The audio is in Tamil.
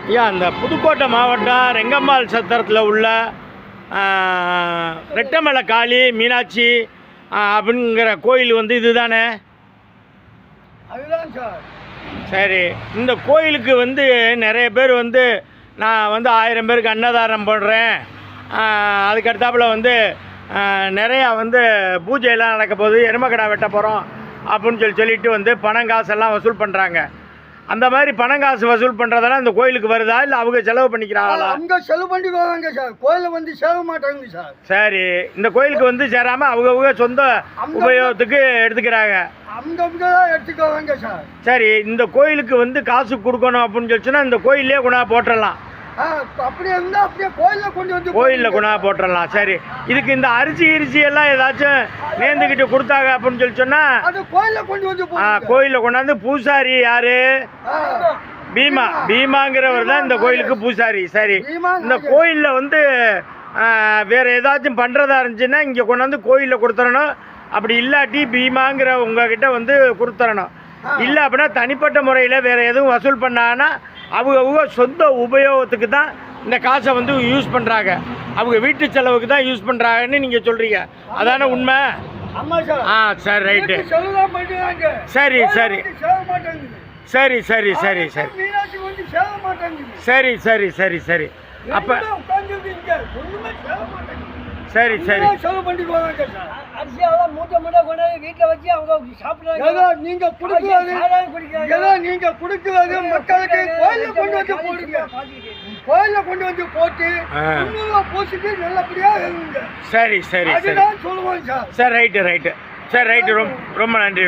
ஐயா, அந்த புதுக்கோட்டை மாவட்டம் ரெங்கம்மாள் சத்திரத்தில் உள்ள ரெட்டமலை காளி மீனாட்சி அப்படிங்கிற கோயில் வந்து இதுதானே? அதுதான் சார். சரி, இந்த கோயிலுக்கு வந்து நிறைய பேர் வந்து நான் வந்து 1000 பேருக்கு அன்னதானம் போடுறேன், அதுக்கடுத்தாப்புல வந்து நிறையா வந்து பூஜையெல்லாம் நடக்க போகுது, எருமக்கடா வெட்ட போகிறோம் அப்படின்னு சொல்லிட்டு வந்து பணம் காசெல்லாம் வசூல் பண்ணுறாங்க. அந்த மாதிரி பணம் காசு வசூல் பண்ணுறதெல்லாம் இந்த கோயிலுக்கு வருதா, இல்லை அவங்க செலவு பண்ணிக்கிறாங்களா? அவங்க செலவு பண்ணிக்குவாங்க சார், கோயிலில் வந்து சேர மாட்டாங்க சார். சரி, இந்த கோயிலுக்கு வந்து சேராமல் அவங்க சொந்த உபயோகத்துக்கு எடுத்துக்கிறாங்க. அவங்க எடுத்துக்குவாங்க சார். சரி, இந்த கோயிலுக்கு வந்து காசு கொடுக்கணும் அப்படின்னு சொல்லிச்சுன்னா இந்த கோயிலே குணா போட்டுடலாம். அப்படியே இருந்தால் அப்படியே கோயிலில் கொண்டு வந்து கோயிலில் குணா போட்டுடலாம். சரி, இதுக்கு இந்த அரிசி எல்லாம் ஏதாச்சும் நேர்ந்துக்கிட்டு கொடுத்தாங்க அப்படின்னு சொல்லி சொன்னால் அது கோயிலில் கொண்டு வந்து கோயிலில் கொண்டாந்து பூசாரி யாரு? பீமாங்கிறவர் தான் இந்த கோயிலுக்கு பூசாரி. சரி, இந்த கோயிலில் வந்து வேற ஏதாச்சும் பண்ணுறதா இருந்துச்சுன்னா இங்கே கொண்டாந்து கோயிலில் கொடுத்துடணும். அப்படி இல்லாட்டி பீமாங்கிற உங்ககிட்ட வந்து கொடுத்துடணும். இல்லை அப்படின்னா தனிப்பட்ட முறையில் வேறு எதுவும் வசூல் பண்ணாங்கன்னா அவங்க சொந்த உபயோகத்துக்கு தான் இந்த காசை வந்து யூஸ் பண்ணுறாங்க, அவங்க வீட்டு செலவுக்கு தான் யூஸ் பண்ணுறாங்கன்னு நீங்கள் சொல்கிறீங்க, அதானே உண்மை? சரி, ரைட்டு. சரி சரி சரி சரி சரி சரி சரி சரி சரி சரி அப்போ சரி சரி அரிசியெல்லாம் மூட்டை கொண்டு வீட்டில் வச்சு அவங்க சாப்பிடுறாங்க. நீங்கள் கொடுக்குறது மக்களுக்கு கோயிலில் கொண்டு வந்து போடுங்க, கோயிலில் கொண்டு வந்து போட்டு பூசிட்டு நல்லபடியாக இருங்க. சரி சரி சரி அதுதான் சொல்லுவோம் சார். சரி, ரைட்டு. சரி, ரைட்டு. ரொம்ப நன்றி.